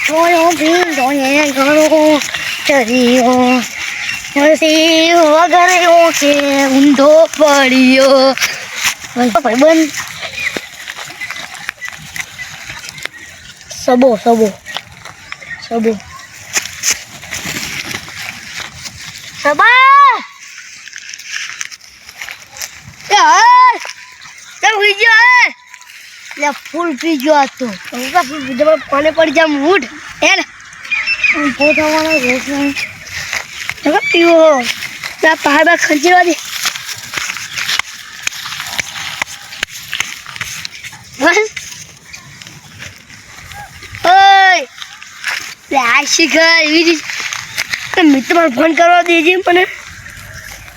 Tôi biết rồi nhẹ garo chariyo Mesti wagarayo ke undo padiyo Phải bên Sabo Sabo ơi đâu đi chơi લે ફૂલ પીજો આ તો ઉકા ફૂલ પીજો પાણી પડી જામ ઉઠ હે ને પોતાવાનો રોસ નહીં જગા પીવો ના પહાડ ખંચીવા દે બસ ઓય લે આ શીખર એવી મેં તમારે ફોન કરવા દેજે મને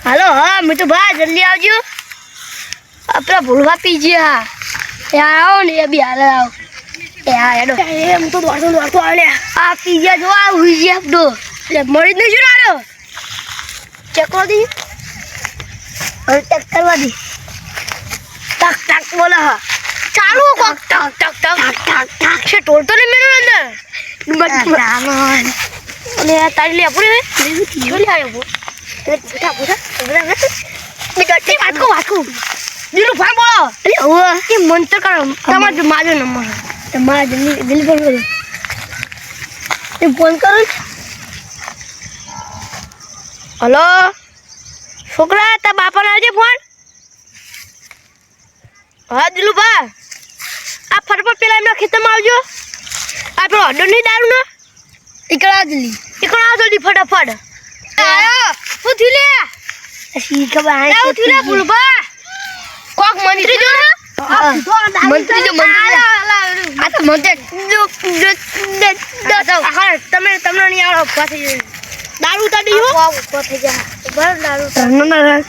હાલો હા મેં તો ભાઈ જલ્દી આવજો આપણા ભૂલવા પીજે હા आओ नहीं अभी आ रहा हूँ यार हम तो दौड़ते आ रहे आप पिज्जा जो आ हुई जी आप दो मरीज नहीं चुरा रहे हो चेक कर दी और टक करवा दी टक टक बोला हाँ चालू को टक टक टक टक टक से तोड़ तो नहीं मेरे अंदर अरे यार तारी ले अपने में क्यों ले आए वो पूरा पूरा निकलते बात को दिलू भाई बोलो अरे वो ये मंत्र का તમારો માજો નંબર તમારા દિલ પર કરો એ ફોન કરો હેલો છોકરા તા બાપાને આવજે ફોન હા દિલુ ભા આ ફટફટ પેલા એમના ખેતરમાં આવજો આ પેલો અડો નહીં દારૂ ને ઈકડા જલ્દી ફટાફટ આયો હું થી લે સી ખબર આ હું થી લે ભૂલભા કોક મંત્રી જો ને મંત્રી જો આ તો મંત્રી હા તમે તમને નહીં આવો પાછી દારૂ તાડી હો ઉપર થઈ જા બર દારૂ ના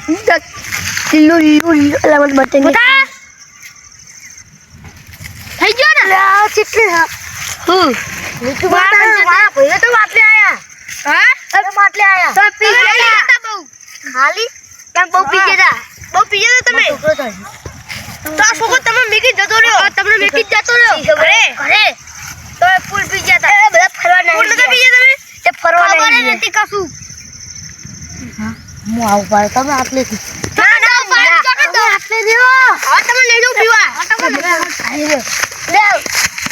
કિલો લા મત બતે થઈ ગયો ને આ ચીટલી હા હું મીઠું મારા ભઈઓ તો માટલે આયા હા તમે માટલે આયા તમે પી ગયા બહુ ખાલી કેમ બહુ પી ગયા બહુ પી ગયા તમે તો આ છોકરો તમે મેકી જતો રહ્યો તમને મેકી જતો રહ્યો ઘરે તો ફૂલ પી ગયા તા બધા ફરવા નહીં ફૂલ નતા પી ગયા તમે એ ફરવા નહીં નથી કશું હા હું આવ પાર તમે આટલે થી ના ના પાર ચોકડ દો આટલે દેવો હા તમે લઈ જાવ પીવા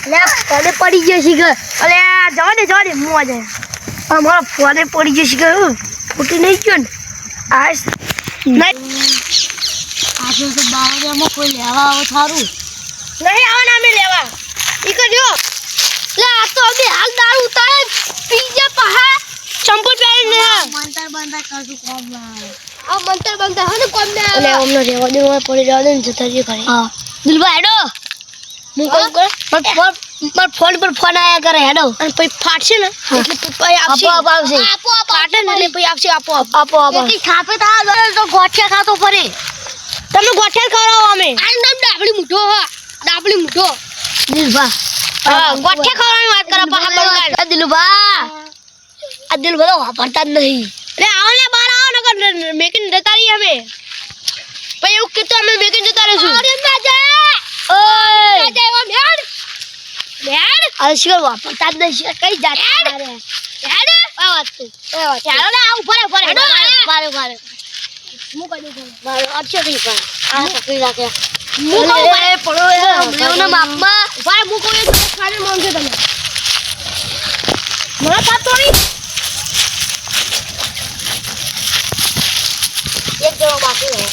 લે ફોને પડી ગયો છે કે અલે જવા દે હું આ જાય આ મારો ફોને પડી ગયો છે કે ફૂટી નહીં ગયો ને આ નહીં આજે તો બાવળિયામાં કોઈ લેવા આવો થારું નહીં આવો ને અમે લેવા ઈ કર્યો લે આ તો અમે હાલ દારૂ ઉતારે પીજે પહા ચંપલ પહેરીને મંતર બંધા કરશું કોમ ના આ મંતર બંધા હને કોમ ના લે અમને રેવા દે પડી જવા દે ને જતા જે ઘરે હા દિલબા હેડો હું કોમ કર પર ફોન પર ફોન આયા કરે હેડો અને પછી ફાટશે ને એટલે પછી આવશે આપો ફાટે ને એટલે પછી આવશે આપો એથી ખાપે તો ગોઠિયા ખાતો ફરે તમે ગોઠિયા ખવડાવો અમે આ નામ ડાબડી મુઠો હા ડાબડી મુઠો દિલબા હા ગોઠિયા ખવડાવવાની વાત કરે પા બળગાડ દિલબા આ દિલબા તો વાપરતા જ નહીં રે આવો ને બહાર આવો નકર મેકીને જતા રહીએ અમે પછી એવું કીધું અમે મેકીને જતા રહીશું અરે માજા ઓય માજા એવા બેડ અશિકર વાપરતા જ નહીં કઈ જાતા રે બેડ આ વાત તો ચાલો ને આ ઉપર મારે હું કઈ દઉં મારો અક્ષર થી પર આ પકડી રાખે હું કહું ભાઈ પડો લેવના બાપમાં ભાઈ હું કહું તો ખાને માંગજો તમે મને સાથ તોડી એક જણો બાકી હે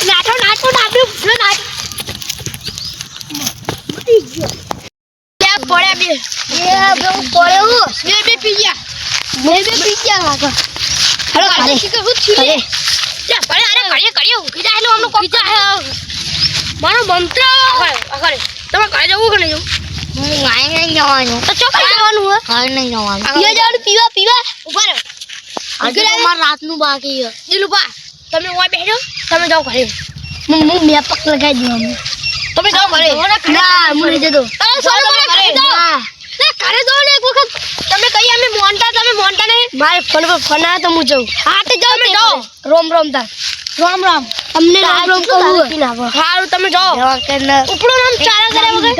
નાટો ડાબ્યું જો નાટ મટી ગયો ત્યાં પડ્યા બે બહુ પડ્યો બે પી ગયા મેં બે પીજા લાગા હેલો ખાલી શીખર હું થી લે જા પડે અરે કરીએ કીધા હેલો અમને કોક કીધા મારો મંત્ર અખરે તમે કાય જવું કે નહીં હું કાય નહીં જવાનું તો ચોક જવાનું હે કાય નહીં જવાનું પીવા જવાનું પીવા ઉભા રહો આજે તમાર રાત નું બાકી છે દિલુપા તમે ઓય બેઠો તમે જાવ ઘરે હું મેપક લગાઈ દઉં અમે તમે જાવ ઘરે ના હું લઈ જતો અરે સોનો ઘરે ના ઘરે દો ને એક વખત તમે કઈ અમે મોનતા ને મારે ફોન પર ફોન આયા તો હું જાઉં હા તે જાવ તમે જાઓ રોમ તા રામ તમને નામ કહું હારું તમે જાઓ ઉપડો નામ ચારા કરે વગર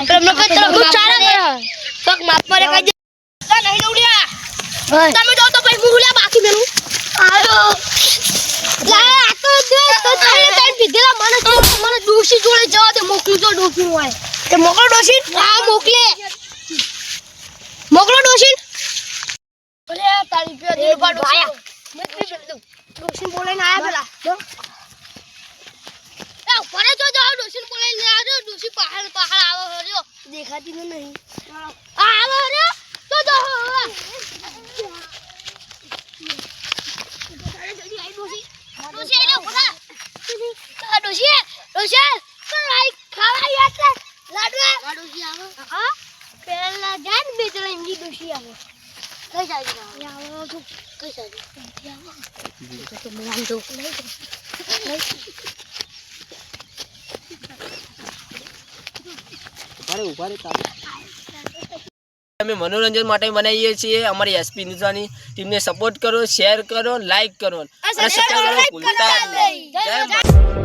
તમને કઈ તરફ ચારા કરે તક માપ પર કઈ દે નહીં દોડ્યા તમે જાઓ તો પછી હું લે બાકી મેલું આયો લા આ તો દે તો ચાલે ટાઈમ પીધેલા મને ડોશી જોડે જવા દે મોકલું તો ડોશી હોય તે મોકલો ડોશી હા મોકલો ડોશી અરે તારી પે દિલ પર ડોશી ડોશી બોલાઈને આયા પેલા એ ઉપર જો જાવ ડોશી બોલાઈને આજો ડોશી પહાડ આવો હર્યો દેખાતી નહીં આવો હર્યો તો જો ડોશી આઈ ઉભા ડોશી તો લાઈક ખાવા યાર લાડવા ડોશી આવો હા પેલા જાન બેચલા ઇંગી ડોશી આવો કઈ જાય આવો તો કઈ જાય આવો તો મને જો અમે મનોરંજન માટે બનાવીએ છીએ અમારી એસપી ન્યૂઝની ટીમને સપોર્ટ કરો શેર કરો લાઈક કરો અને સબસ્ક્રાઇબ કરવાનું ભૂલતા નહીં જય